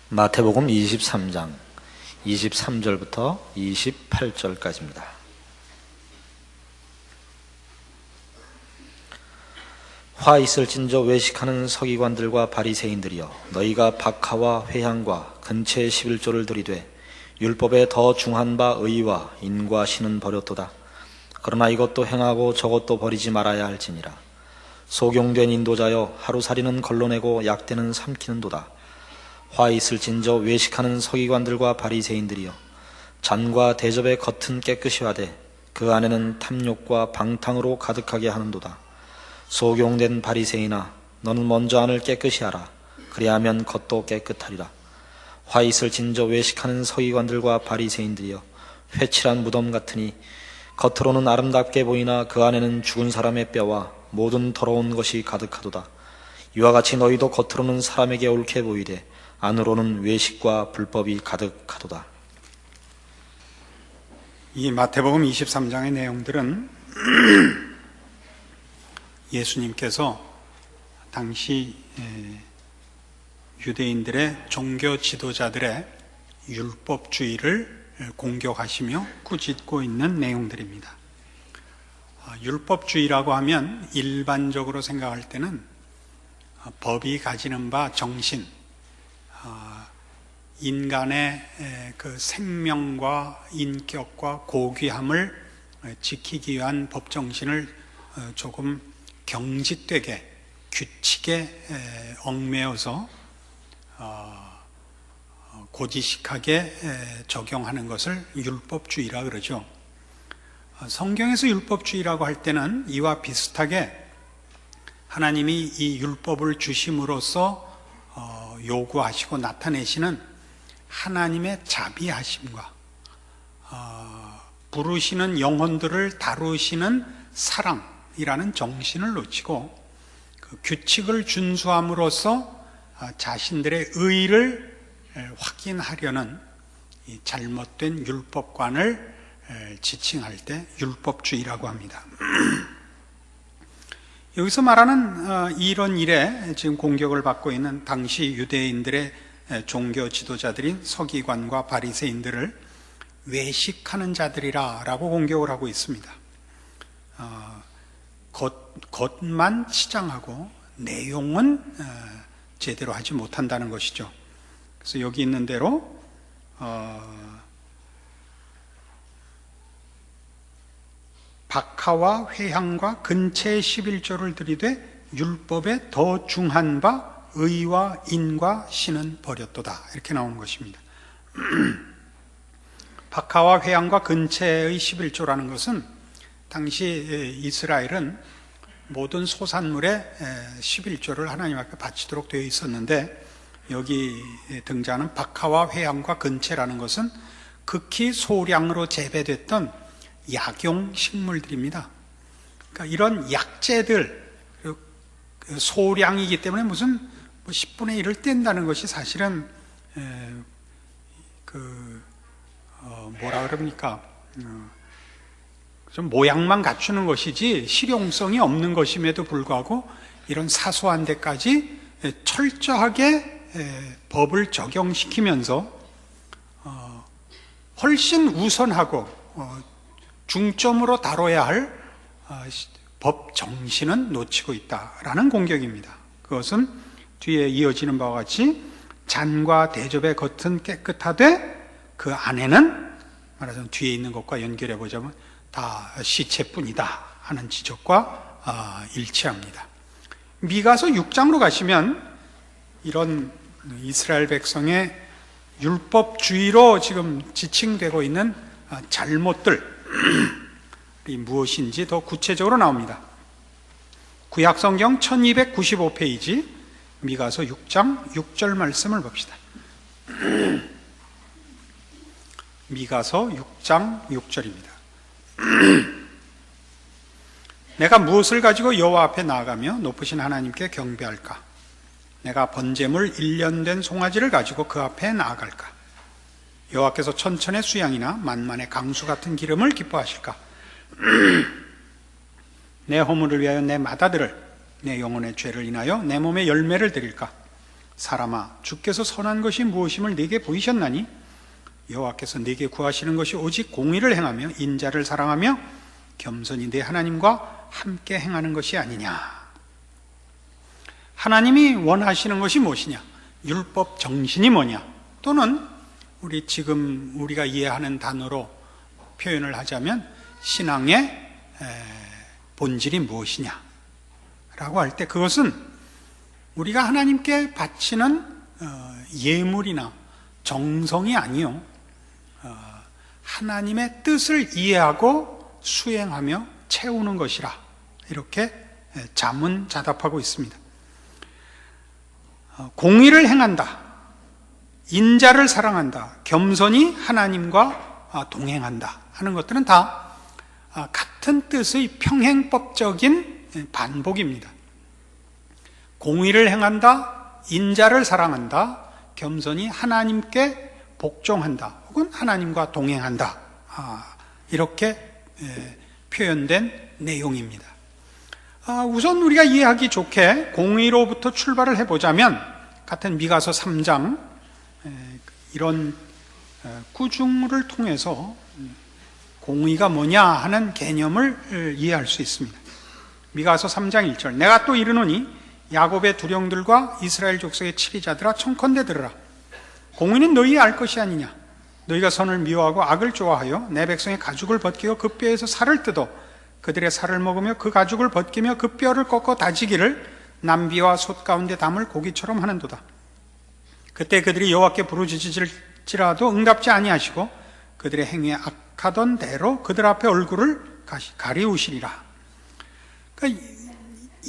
마태복음 23장 23절부터 28절까지입니다. 화 있을진저 외식하는 서기관들과 바리새인들이여, 너희가 박하와 회향과 근처의 11조를 들이되 율법에 더 중한 바 의와 인과 신은 버렸도다. 그러나 이것도 행하고 저것도 버리지 말아야 할지니라. 소경된 인도자여, 하루살이는 걸러내고 약대는 삼키는도다. 화 있을진저 외식하는 서기관들과 바리새인들이여, 잔과 대접의 겉은 깨끗이 하되 그 안에는 탐욕과 방탕으로 가득하게 하는도다. 소경된 바리새인아, 너는 먼저 안을 깨끗이 하라. 그리하면 겉도 깨끗하리라. 화 있을진저 외식하는 서기관들과 바리새인들이여, 회칠한 무덤 같으니 겉으로는 아름답게 보이나 그 안에는 죽은 사람의 뼈와 모든 더러운 것이 가득하도다. 이와 같이 너희도 겉으로는 사람에게 옳게 보이되 안으로는 외식과 불법이 가득하도다. 이 마태복음 23장의 내용들은 예수님께서 당시 유대인들의 종교 지도자들의 율법주의를 공격하시며 꾸짖고 있는 내용들입니다. 율법주의라고 하면 일반적으로 생각할 때는 법이 가지는 바 정신, 인간의 그 생명과 인격과 고귀함을 지키기 위한 법정신을 조금 경직되게, 규칙에 얽매여서 고지식하게 적용하는 것을 율법주의라 그러죠. 성경에서 율법주의라고 할 때는 이와 비슷하게 하나님이 이 율법을 주심으로써 요구하시고 나타내시는 하나님의 자비하심과 부르시는 영혼들을 다루시는 사랑이라는 정신을 놓치고 그 규칙을 준수함으로써 자신들의 의의를 확인하려는 이 잘못된 율법관을 지칭할 때 율법주의라고 합니다. 여기서 말하는 이런 일에 지금 공격을 받고 있는 당시 유대인들의 종교 지도자들인 서기관과 바리새인들을 외식하는 자들이라 라고 공격을 하고 있습니다. 겉만 치장하고 내용은 제대로 하지 못한다는 것이죠. 그래서 여기 있는 대로 박하와 회향과 근체의 11조를 들이되 율법에 더 중한 바 의와 인과 신은 버렸도다, 이렇게 나오는 것입니다. 박하와 회향과 근체의 11조라는 것은 당시 이스라엘은 모든 소산물의 11조를 하나님 앞에 바치도록 되어 있었는데, 여기 등장하는 박하와 회향과 근체라는 것은 극히 소량으로 재배됐던 약용 식물들입니다. 그러니까 이런 약재들, 소량이기 때문에 무슨 10분의 1을 뗀다는 것이 사실은 뭐라 그럽니까? 좀 모양만 갖추는 것이지 실용성이 없는 것임에도 불구하고 이런 사소한 데까지 철저하게 법을 적용시키면서 훨씬 우선하고 중점으로 다뤄야 할 법 정신은 놓치고 있다라는 공격입니다. 그것은 뒤에 이어지는 바와 같이 잔과 대접의 겉은 깨끗하되 그 안에는, 말하자면 뒤에 있는 것과 연결해 보자면 다 시체뿐이다 하는 지적과 일치합니다. 미가서 6장으로 가시면 이런 이스라엘 백성의 율법주의로 지금 지칭되고 있는 잘못들 이 무엇인지 더 구체적으로 나옵니다. 구약성경 1295페이지 미가서 6장 6절 말씀을 봅시다. 미가서 6장 6절입니다. 내가 무엇을 가지고 여호와 앞에 나아가며 높으신 하나님께 경배할까? 내가 번제물 1년 된 송아지를 가지고 그 앞에 나아갈까? 여호와께서 천천의 수양이나 만만의 강수 같은 기름을 기뻐하실까? 내 허물을 위하여 내 맏아들을, 내 영혼의 죄를 인하여 내 몸에 열매를 드릴까? 사람아, 주께서 선한 것이 무엇임을 네게 보이셨나니 여호와께서 네게 구하시는 것이 오직 공의를 행하며 인자를 사랑하며 겸손히 네 하나님과 함께 행하는 것이 아니냐. 하나님이 원하시는 것이 무엇이냐? 율법 정신이 뭐냐? 또는 지금 우리가 이해하는 단어로 표현을 하자면 신앙의 본질이 무엇이냐? 라고 할 때 그것은 우리가 하나님께 바치는 예물이나 정성이 아니요, 하나님의 뜻을 이해하고 수행하며 채우는 것이라, 이렇게 자문자답하고 있습니다. 공의를 행한다, 인자를 사랑한다, 겸손히 하나님과 동행한다 하는 것들은 다 같은 뜻의 평행법적인 반복입니다. 공의를 행한다, 인자를 사랑한다, 겸손히 하나님께 복종한다, 혹은 하나님과 동행한다, 이렇게 표현된 내용입니다. 우선 우리가 이해하기 좋게 공의로부터 출발을 해보자면, 같은 미가서 3장 이런 구중을 통해서 공의가 뭐냐 하는 개념을 이해할 수 있습니다. 미가서 3장 1절, 내가 또 이르노니 야곱의 두령들과 이스라엘 족속의 치리자들아, 청컨대 들으라. 공의는 너희의 알 것이 아니냐. 너희가 선을 미워하고 악을 좋아하여 내 백성의 가죽을 벗기고 그 뼈에서 살을 뜯어 그들의 살을 먹으며 그 가죽을 벗기며 그 뼈를 꺾어 다지기를 남비와 솥 가운데 담을 고기처럼 하는도다. 그때 그들이 여호와께 부르짖을지라도 응답지 아니하시고 그들의 행위에 악하던 대로 그들 앞에 얼굴을 가리우시리라. 그러니까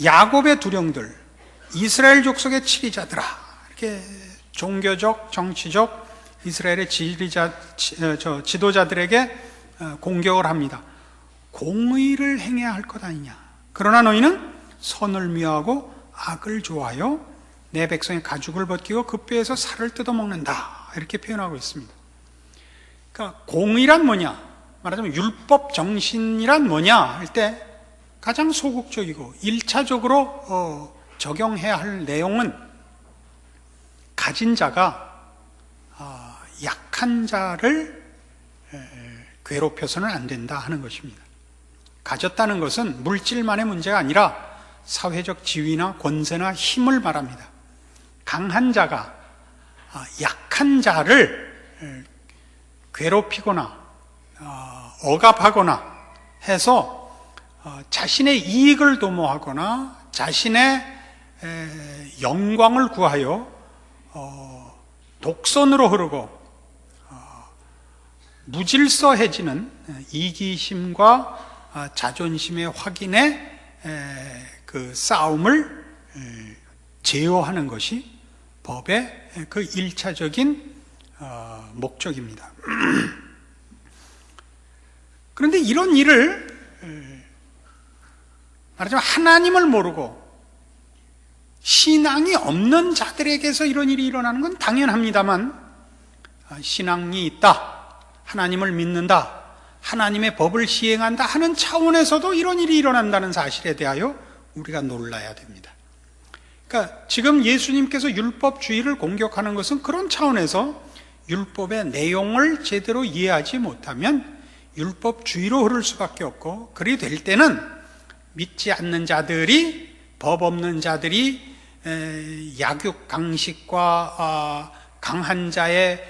야곱의 두령들, 이스라엘 족속의 치리자들아, 이렇게 종교적, 정치적 이스라엘의 지도자들에게 공격을 합니다. 공의를 행해야 할 것 아니냐. 그러나 너희는 선을 미워하고 악을 좋아하여 내 백성의 가죽을 벗기고 그 뼈에서 살을 뜯어먹는다, 이렇게 표현하고 있습니다. 그러니까 공의란 뭐냐, 말하자면 율법 정신이란 뭐냐 할 때 가장 소극적이고 1차적으로 적용해야 할 내용은 가진 자가 약한 자를 괴롭혀서는 안 된다 하는 것입니다. 가졌다는 것은 물질만의 문제가 아니라 사회적 지위나 권세나 힘을 말합니다. 강한 자가 약한 자를 괴롭히거나 억압하거나 해서 자신의 이익을 도모하거나 자신의 영광을 구하여 독선으로 흐르고 무질서해지는 이기심과 자존심의 확인의 그 싸움을 제어하는 것이 법의 그 1차적인 목적입니다. 그런데 이런 일을 말하자면 하나님을 모르고 신앙이 없는 자들에게서 이런 일이 일어나는 건 당연합니다만, 신앙이 있다, 하나님을 믿는다, 하나님의 법을 시행한다 하는 차원에서도 이런 일이 일어난다는 사실에 대하여 우리가 놀라야 됩니다. 그러니까 지금 예수님께서 율법주의를 공격하는 것은 그런 차원에서 율법의 내용을 제대로 이해하지 못하면 율법주의로 흐를 수밖에 없고, 그리 될 때는 믿지 않는 자들이, 법 없는 자들이 약육 강식과 강한 자의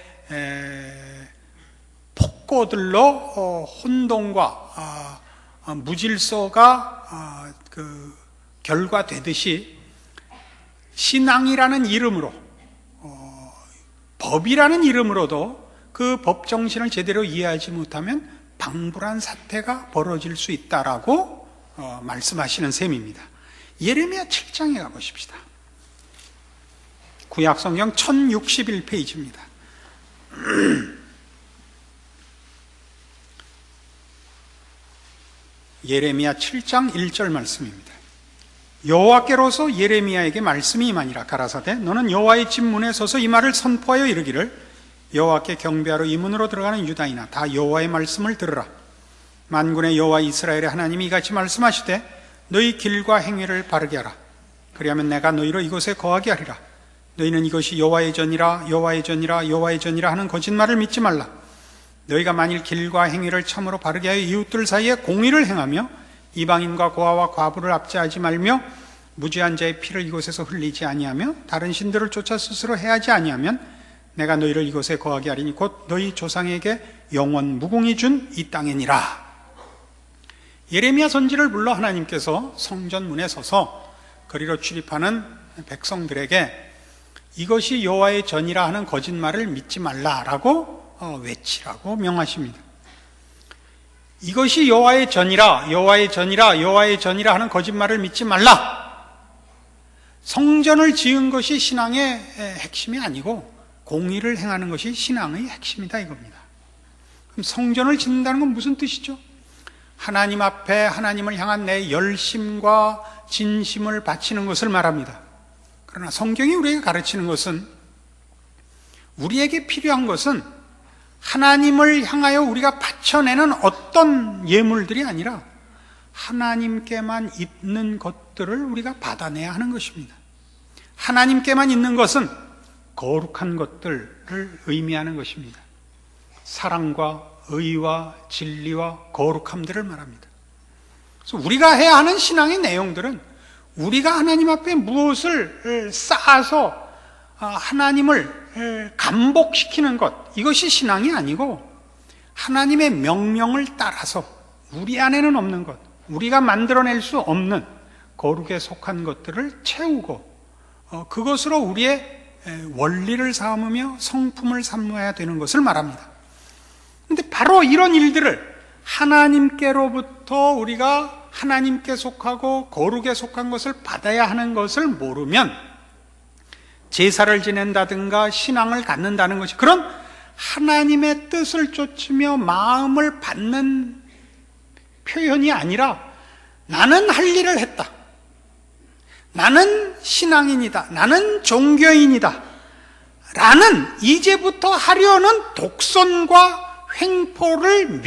폭거들로 혼동과 무질서가 결과되듯이 신앙이라는 이름으로, 법이라는 이름으로도 그 법 정신을 제대로 이해하지 못하면 방불한 사태가 벌어질 수 있다라고 말씀하시는 셈입니다. 예레미야 7장에 가보십시다. 구약성경 1061페이지입니다. 예레미야 7장 1절 말씀입니다. 여호와께로서 예레미야에게 말씀이 임하니라. 가라사대 너는 여호와의 집 문에 서서 이 말을 선포하여 이르기를, 여호와께 경배하러 이 문으로 들어가는 유다이나 다 여호와의 말씀을 들으라. 만군의 여호와 이스라엘의 하나님이 이같이 말씀하시되 너희 길과 행위를 바르게 하라. 그리하면 내가 너희로 이곳에 거하게 하리라. 너희는 이것이 여호와의 전이라 여호와의 전이라 여호와의 전이라 하는 거짓말을 믿지 말라. 너희가 만일 길과 행위를 참으로 바르게 하여 이웃들 사이에 공의를 행하며 이방인과 고아와 과부를 압제하지 말며 무죄한 자의 피를 이곳에서 흘리지 아니하며 다른 신들을 쫓아 스스로 해하지 아니하면 내가 너희를 이곳에 거하게 하리니 곧 너희 조상에게 영원 무궁히 준 이 땅이니라. 예레미야 선지를 불러 하나님께서 성전 문에 서서 거리로 출입하는 백성들에게 이것이 여호와의 전이라 하는 거짓말을 믿지 말라라고 외치라고 명하십니다. 이것이 여호와의 전이라 여호와의 전이라 여호와의 전이라 하는 거짓말을 믿지 말라. 성전을 지은 것이 신앙의 핵심이 아니고 공의를 행하는 것이 신앙의 핵심이다 이겁니다. 그럼 성전을 짓는다는 건 무슨 뜻이죠? 하나님 앞에 하나님을 향한 내 열심과 진심을 바치는 것을 말합니다. 그러나 성경이 우리에게 가르치는 것은 우리에게 필요한 것은 하나님을 향하여 우리가 바쳐내는 어떤 예물들이 아니라 하나님께만 있는 것들을 우리가 받아내야 하는 것입니다. 하나님께만 있는 것은 거룩한 것들을 의미하는 것입니다. 사랑과 의와 진리와 거룩함들을 말합니다. 그래서 우리가 해야 하는 신앙의 내용들은 우리가 하나님 앞에 무엇을 쌓아서 하나님을 감복시키는 것, 이것이 신앙이 아니고 하나님의 명령을 따라서 우리 안에는 없는 것, 우리가 만들어낼 수 없는 거룩에 속한 것들을 채우고 그것으로 우리의 원리를 삼으며 성품을 삼아야 되는 것을 말합니다. 그런데 바로 이런 일들을 하나님께로부터 우리가 하나님께 속하고 거룩에 속한 것을 받아야 하는 것을 모르면 제사를 지낸다든가 신앙을 갖는다는 것이 그런 하나님의 뜻을 쫓으며 마음을 받는 표현이 아니라 나는 할 일을 했다, 나는 신앙인이다, 나는 종교인이다 라는 이제부터 하려는 독선과 횡포를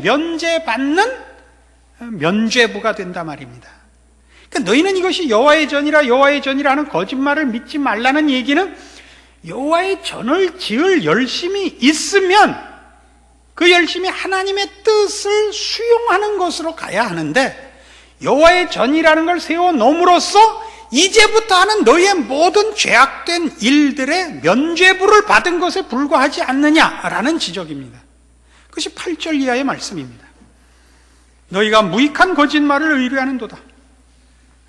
면제받는 면죄부가 된다 말입니다. 그러니까 너희는 이것이 여호와의 전이라 여호와의 전이라 하는 거짓말을 믿지 말라는 얘기는 여호와의 전을 지을 열심이 있으면 그 열심이 하나님의 뜻을 수용하는 것으로 가야 하는데 여호와의 전이라는 걸 세워 놓음으로써 이제부터 하는 너희의 모든 죄악된 일들의 면죄부를 받은 것에 불과하지 않느냐라는 지적입니다. 그것이 8절 이하의 말씀입니다. 너희가 무익한 거짓말을 의뢰하는도다.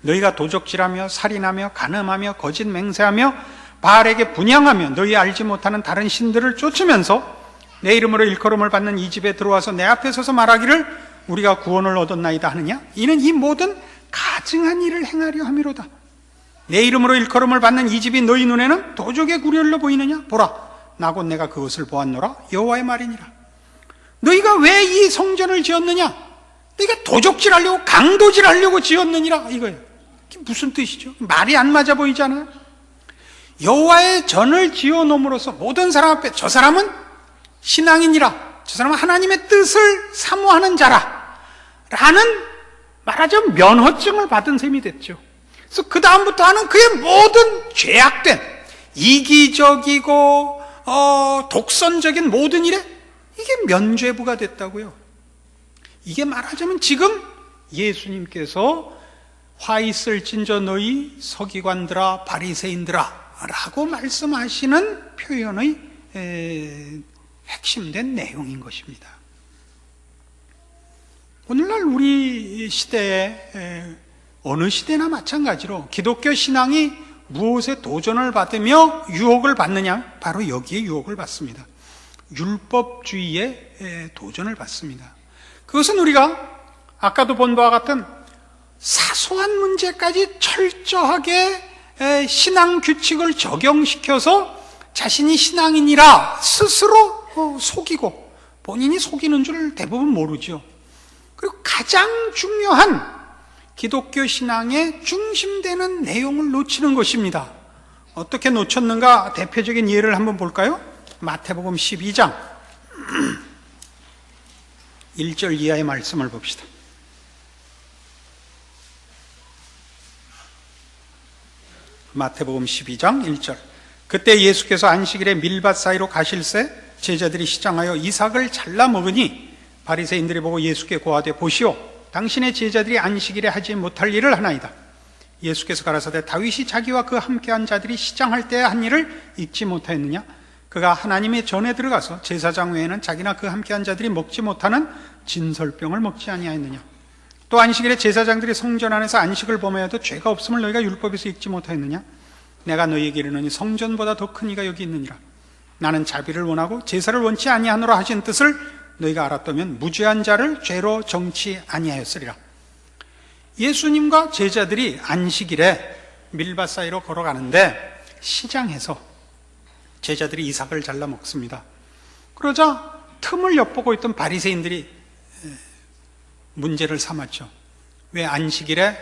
너희가 도적질하며 살인하며 간음하며 거짓 맹세하며 바알에게 분향하며 너희 알지 못하는 다른 신들을 쫓으면서 내 이름으로 일컬음을 받는 이 집에 들어와서 내 앞에 서서 말하기를 우리가 구원을 얻었나이다 하느냐? 이는 이 모든 가증한 일을 행하려 함이로다. 내 이름으로 일컬음을 받는 이 집이 너희 눈에는 도적의 구렬로 보이느냐? 보라, 나곧 내가 그것을 보았노라. 여호와의 말이니라. 너희가 왜 이 성전을 지었느냐? 너희가 도적질하려고 강도질하려고 지었느니라 이거예요. 이게 무슨 뜻이죠? 말이 안 맞아 보이잖아요. 여호와의 전을 지어놓음으로써 모든 사람 앞에 저 사람은 신앙인이라, 저 사람은 하나님의 뜻을 사모하는 자라 라는 말하자면 면허증을 받은 셈이 됐죠. 그래서 그 다음부터 하는 그의 모든 죄악된 이기적이고 독선적인 모든 일에 이게 면죄부가 됐다고요. 이게 말하자면 지금 예수님께서 화 있을진저 너희 서기관들아 바리새인들아 라고 말씀하시는 표현의 핵심된 내용인 것입니다. 오늘날 우리 시대에 어느 시대나 마찬가지로 기독교 신앙이 무엇에 도전을 받으며 유혹을 받느냐? 바로 여기에 유혹을 받습니다. 율법주의에 도전을 받습니다. 그것은 우리가 아까도 본 바와 같은 사소한 문제까지 철저하게 신앙 규칙을 적용시켜서 자신이 신앙인이라 스스로 속이고 본인이 속이는 줄 대부분 모르죠. 그리고 가장 중요한 기독교 신앙의 중심되는 내용을 놓치는 것입니다. 어떻게 놓쳤는가 대표적인 예를 한번 볼까요? 마태복음 12장 1절 이하의 말씀을 봅시다. 마태복음 12장 1절. 그때 예수께서 안식일에 밀밭 사이로 가실새 제자들이 시장하여 이삭을 잘라 먹으니 바리새인들이 보고 예수께 고하되 보시오, 당신의 제자들이 안식일에 하지 못할 일을 하나이다. 예수께서 가라사대 다윗이 자기와 그 함께한 자들이 시장할 때 한 일을 잊지 못하였느냐? 그가 하나님의 전에 들어가서 제사장 외에는 자기나 그 함께한 자들이 먹지 못하는 진설병을 먹지 아니하였느냐? 또 안식일에 제사장들이 성전 안에서 안식을 범하여도 죄가 없음을 너희가 율법에서 읽지 못하였느냐? 내가 너희에게 이르노니 성전보다 더 큰 이가 여기 있느니라. 나는 자비를 원하고 제사를 원치 아니하노라 하신 뜻을 너희가 알았다면 무죄한 자를 죄로 정치 아니하였으리라. 예수님과 제자들이 안식일에 밀밭 사이로 걸어가는데 시장에서 제자들이 이삭을 잘라 먹습니다. 그러자 틈을 엿보고 있던 바리새인들이 문제를 삼았죠. 왜 안식일에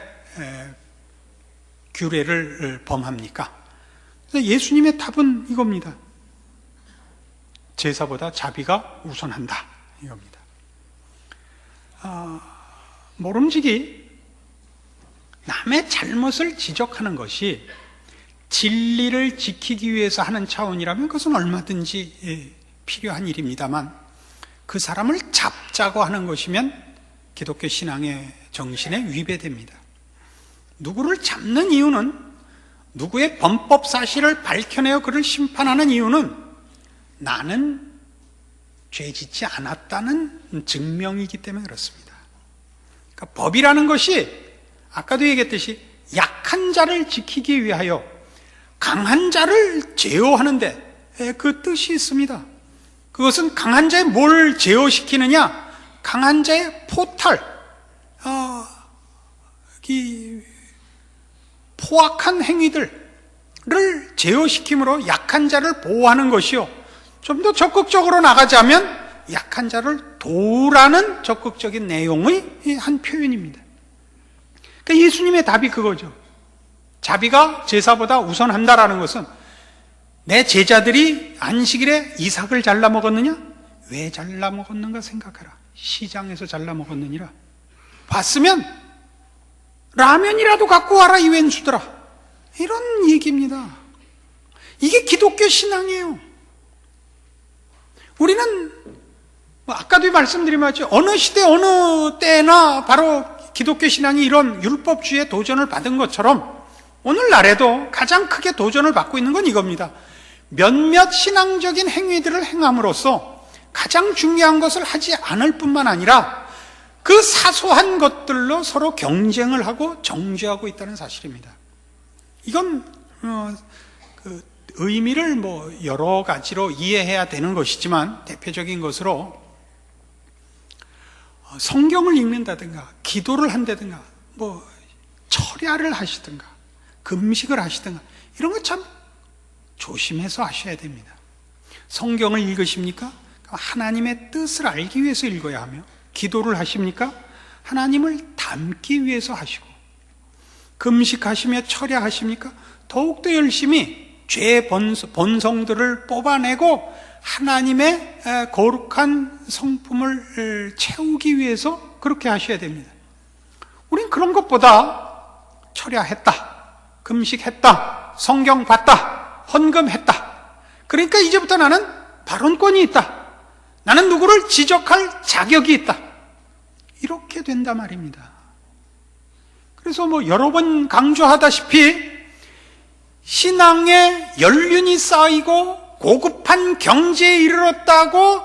규례를 범합니까? 그래서 예수님의 답은 이겁니다. 제사보다 자비가 우선한다, 이겁니다. 모름지기 남의 잘못을 지적하는 것이 진리를 지키기 위해서 하는 차원이라면 그것은 얼마든지 필요한 일입니다만, 그 사람을 잡자고 하는 것이면 기독교 신앙의 정신에 위배됩니다. 누구를 잡는 이유는, 누구의 범법 사실을 밝혀내어 그를 심판하는 이유는 나는 죄 짓지 않았다는 증명이기 때문에 그렇습니다. 그러니까 법이라는 것이 아까도 얘기했듯이 약한 자를 지키기 위하여 강한 자를 제어하는데 그 뜻이 있습니다. 그것은 강한 자에 뭘 제어시키느냐? 강한 자의 포탈, 포악한 행위들을 제어시킴으로 약한 자를 보호하는 것이요, 좀 더 적극적으로 나가자면 약한 자를 도우라는 적극적인 내용의 한 표현입니다. 그러니까 예수님의 답이 그거죠. 자비가 제사보다 우선한다라는 것은, 내 제자들이 안식일에 이삭을 잘라 먹었느냐? 왜 잘라 먹었는가 생각하라. 시장에서 잘라 먹었느니라. 봤으면 라면이라도 갖고 와라, 이 왼수들아. 이런 얘기입니다. 이게 기독교 신앙이에요. 우리는 아까도 말씀드린 것처럼 어느 시대 어느 때나 바로 기독교 신앙이 이런 율법주의의 도전을 받은 것처럼 오늘날에도 가장 크게 도전을 받고 있는 건 이겁니다. 몇몇 신앙적인 행위들을 행함으로써 가장 중요한 것을 하지 않을 뿐만 아니라 그 사소한 것들로 서로 경쟁을 하고 정죄하고 있다는 사실입니다. 이건 그 의미를 여러 가지로 이해해야 되는 것이지만, 대표적인 것으로 성경을 읽는다든가 기도를 한다든가 철야를 하시든가 금식을 하시든가 이런 거 참 조심해서 하셔야 됩니다. 성경을 읽으십니까? 하나님의 뜻을 알기 위해서 읽어야 하며, 기도를 하십니까? 하나님을 닮기 위해서 하시고, 금식하시며 철야하십니까? 더욱더 열심히 죄의 본성들을 뽑아내고 하나님의 거룩한 성품을 채우기 위해서 그렇게 하셔야 됩니다. 우린 그런 것보다 철야했다, 금식했다, 성경 봤다, 헌금했다, 그러니까 이제부터 나는 발언권이 있다, 나는 누구를 지적할 자격이 있다, 이렇게 된단 말입니다. 그래서 여러 번 강조하다시피 신앙에 연륜이 쌓이고 고급한 경지에 이르렀다고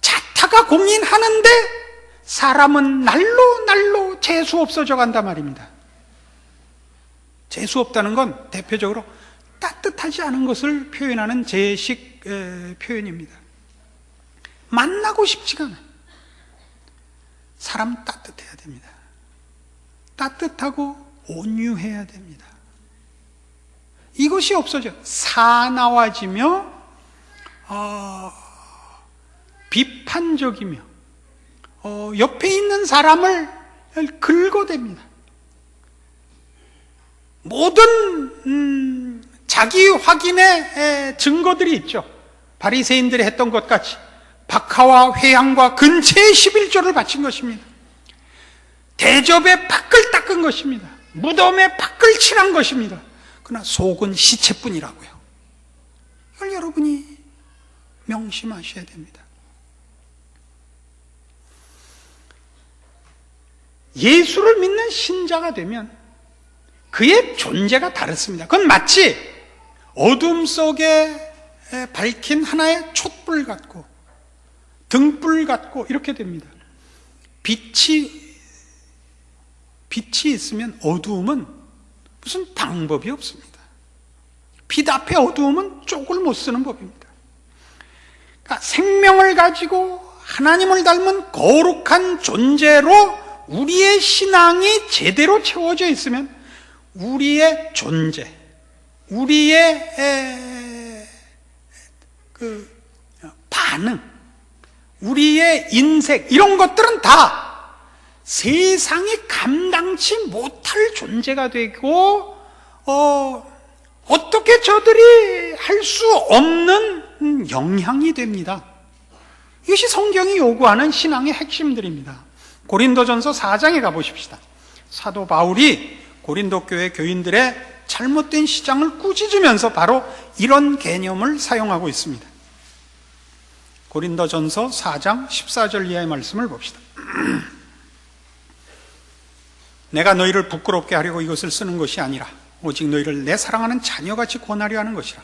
자타가 공인하는데 사람은 날로 재수 없어져 간단 말입니다. 재수 없다는 건 대표적으로 따뜻하지 않은 것을 표현하는 제식 표현입니다. 만나고 싶지가 않아요. 사람 따뜻해야 됩니다. 따뜻하고 온유해야 됩니다. 이것이 없어져 사나워지며 비판적이며 옆에 있는 사람을 긁어댑니다. 모든 자기 확인의 증거들이 있죠. 바리새인들이 했던 것 같이 박하와 회향과 근체의 11조를 바친 것입니다. 대접에 팍을 닦은 것입니다. 무덤에 팍을 칠한 것입니다. 그러나 속은 시체뿐이라고요. 이걸 여러분이 명심하셔야 됩니다. 예수를 믿는 신자가 되면 그의 존재가 다릅니다. 그건 마치 어둠 속에 밝힌 하나의 촛불 같고 등불 같고 이렇게 됩니다. 빛이 있으면 어두움은 무슨 방법이 없습니다. 빛 앞에 어두움은 쪽을 못 쓰는 법입니다. 그러니까 생명을 가지고 하나님을 닮은 거룩한 존재로 우리의 신앙이 제대로 채워져 있으면 우리의 존재, 우리의 그 반응, 우리의 인색 이런 것들은 다 세상이 감당치 못할 존재가 되고 어떻게 저들이 할 수 없는 영향이 됩니다. 이것이 성경이 요구하는 신앙의 핵심들입니다. 고린도전서 4장에 가보십시다. 사도 바울이 고린도 교회 교인들의 잘못된 시장을 꾸짖으면서 바로 이런 개념을 사용하고 있습니다. 고린도전서 4장 14절 이하의 말씀을 봅시다. 내가 너희를 부끄럽게 하려고 이것을 쓰는 것이 아니라 오직 너희를 내 사랑하는 자녀같이 권하려 하는 것이라.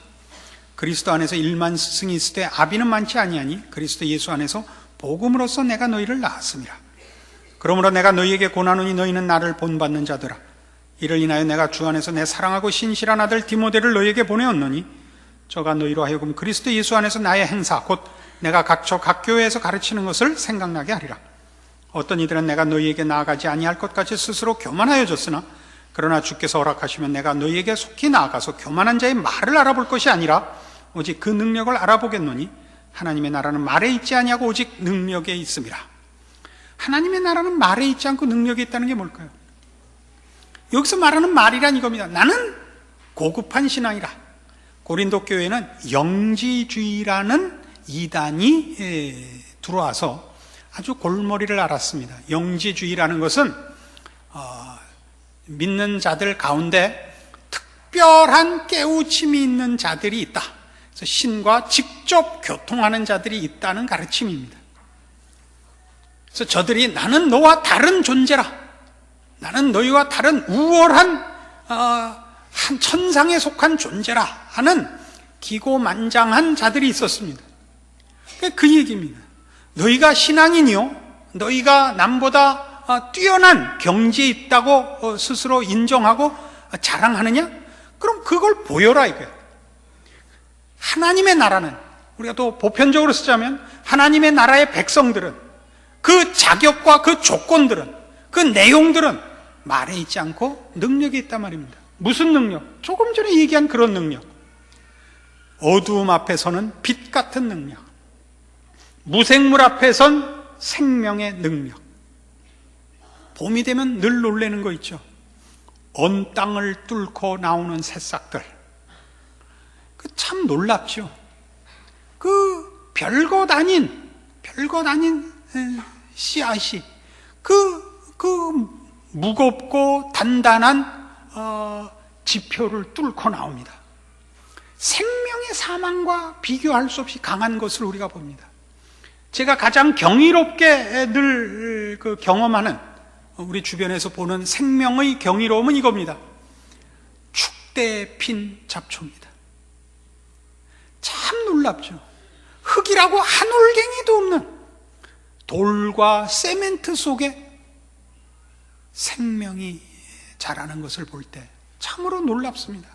그리스도 안에서 1만 스승이 있을 때 아비는 많지 아니하니 그리스도 예수 안에서 복음으로써 내가 너희를 낳았음이라. 그러므로 내가 너희에게 권하노니 너희는 나를 본받는 자들아. 이를 인하여 내가 주 안에서 내 사랑하고 신실한 아들 디모데를 너희에게 보내었노니 저가 너희로 하여금 그리스도 예수 안에서 나의 행사 곧 내가 각처 각 교회에서 가르치는 것을 생각나게 하리라. 어떤 이들은 내가 너희에게 나아가지 아니할 것까지 스스로 교만하여졌으나 그러나 주께서 허락하시면 내가 너희에게 속히 나아가서 교만한 자의 말을 알아볼 것이 아니라 오직 그 능력을 알아보겠노니 하나님의 나라는 말에 있지 아니하고 오직 능력에 있음이라. 하나님의 나라는 말에 있지 않고 능력에 있다는 게 뭘까요? 여기서 말하는 말이란 이겁니다. 나는 고급한 신앙이라. 고린도 교회는 영지주의라는 이단이 들어와서 아주 골머리를 앓았습니다. 영지주의라는 것은 믿는 자들 가운데 특별한 깨우침이 있는 자들이 있다. 그래서 신과 직접 교통하는 자들이 있다는 가르침입니다. 그래서 저들이 나는 너와 다른 존재라. 나는 너희와 다른 우월한 한 천상에 속한 존재라 하는 기고만장한 자들이 있었습니다. 그 얘기입니다. 너희가 신앙인이요, 너희가 남보다 뛰어난 경지에 있다고 스스로 인정하고 자랑하느냐? 그럼 그걸 보여라 이거야. 하나님의 나라는, 우리가 또 보편적으로 쓰자면 하나님의 나라의 백성들은 그 자격과 그 조건들은, 그 내용들은 말에 있지 않고 능력이 있단 말입니다. 무슨 능력? 조금 전에 얘기한 그런 능력. 어두움 앞에서는 빛 같은 능력, 무생물 앞에선 생명의 능력. 봄이 되면 늘 놀라는 거 있죠. 언 땅을 뚫고 나오는 새싹들. 그 참 놀랍죠. 그 별것 아닌 씨앗이 그 무겁고 단단한 지표를 뚫고 나옵니다. 생명의 사망과 비교할 수 없이 강한 것을 우리가 봅니다. 제가 가장 경이롭게 늘 경험하는, 우리 주변에서 보는 생명의 경이로움은 이겁니다. 축대에 핀 잡초입니다. 참 놀랍죠. 흙이라고 한 올갱이도 없는 돌과 세멘트 속에 생명이 자라는 것을 볼 때 참으로 놀랍습니다.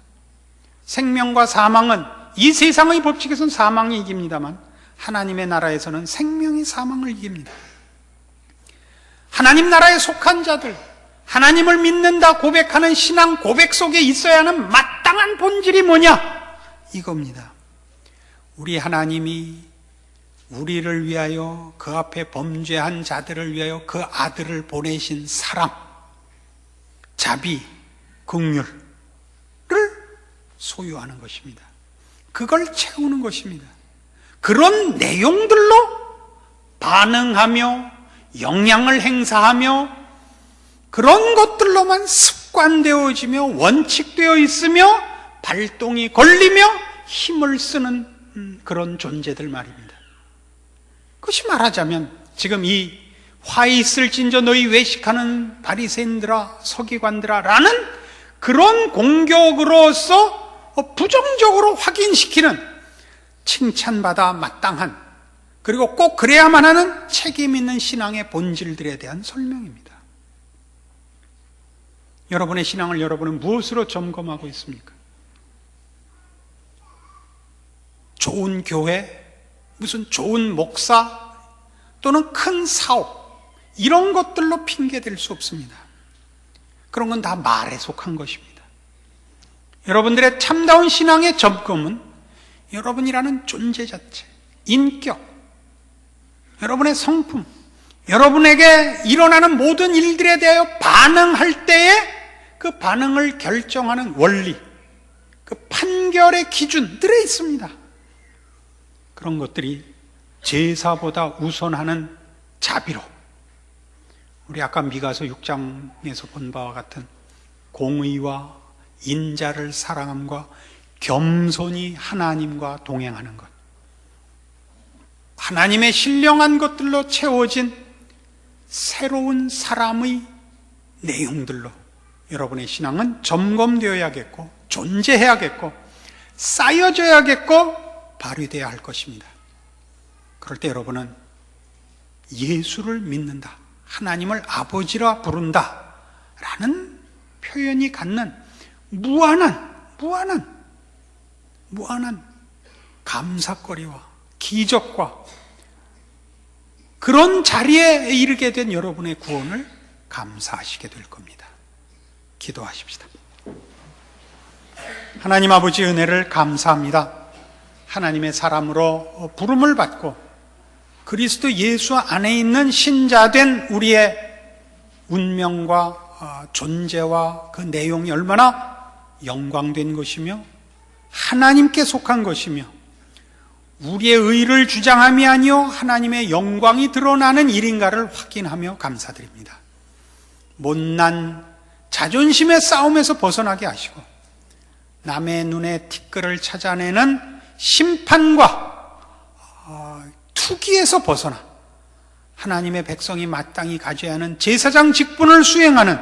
생명과 사망은 이 세상의 법칙에서는 사망이 이깁니다만 하나님의 나라에서는 생명이 사망을 이깁니다. 하나님 나라에 속한 자들, 하나님을 믿는다 고백하는 신앙 고백 속에 있어야 하는 마땅한 본질이 뭐냐? 이겁니다. 우리 하나님이 우리를 위하여, 그 앞에 범죄한 자들을 위하여 그 아들을 보내신 사랑, 자비, 긍휼을 소유하는 것입니다. 그걸 채우는 것입니다. 그런 내용들로 반응하며 영향을 행사하며 그런 것들로만 습관되어지며 원칙되어 있으며 발동이 걸리며 힘을 쓰는 그런 존재들 말입니다. 그것이 말하자면 지금 이 화 있을진저 너희 외식하는 바리새인들아 서기관들아 라는 그런 공격으로서 부정적으로 확인시키는, 칭찬받아 마땅한, 그리고 꼭 그래야만 하는 책임 있는 신앙의 본질들에 대한 설명입니다. 여러분의 신앙을 여러분은 무엇으로 점검하고 있습니까? 좋은 교회, 무슨 좋은 목사, 또는 큰 사업, 이런 것들로 핑계댈 수 없습니다. 그런 건 다 말에 속한 것입니다. 여러분들의 참다운 신앙의 점검은 여러분이라는 존재 자체, 인격, 여러분의 성품, 여러분에게 일어나는 모든 일들에 대하여 반응할 때에 그 반응을 결정하는 원리, 그 판결의 기준들에 있습니다. 그런 것들이 제사보다 우선하는 자비로, 우리 아까 미가서 6장에서 본 바와 같은 공의와 인자를 사랑함과 겸손히 하나님과 동행하는 것, 하나님의 신령한 것들로 채워진 새로운 사람의 내용들로 여러분의 신앙은 점검되어야겠고 존재해야겠고 쌓여져야겠고 발휘되어야 할 것입니다. 그럴 때 여러분은 예수를 믿는다, 하나님을 아버지라 부른다 라는 표현이 갖는 무한한 감사거리와 기적과 그런 자리에 이르게 된 여러분의 구원을 감사하시게 될 겁니다. 기도하십시다. 하나님 아버지, 은혜를 감사합니다. 하나님의 사람으로 부름을 받고 그리스도 예수 안에 있는 신자된 우리의 운명과 존재와 그 내용이 얼마나 영광된 것이며 하나님께 속한 것이며 우리의 의를 주장함이 아니요 하나님의 영광이 드러나는 일인가를 확인하며 감사드립니다. 못난 자존심의 싸움에서 벗어나게 하시고 남의 눈에 티끌을 찾아내는 심판과 투기에서 벗어나 하나님의 백성이 마땅히 가져야 하는 제사장 직분을 수행하는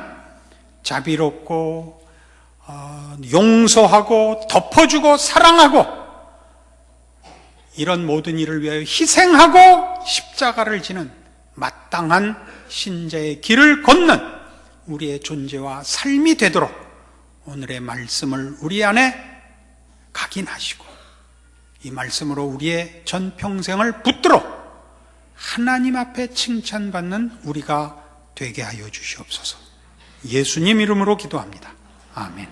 자비롭고 용서하고 덮어주고 사랑하고 이런 모든 일을 위하여 희생하고 십자가를 지는 마땅한 신자의 길을 걷는 우리의 존재와 삶이 되도록 오늘의 말씀을 우리 안에 각인하시고 이 말씀으로 우리의 전평생을 붙들어 하나님 앞에 칭찬받는 우리가 되게 하여 주시옵소서. 예수님 이름으로 기도합니다. 아멘.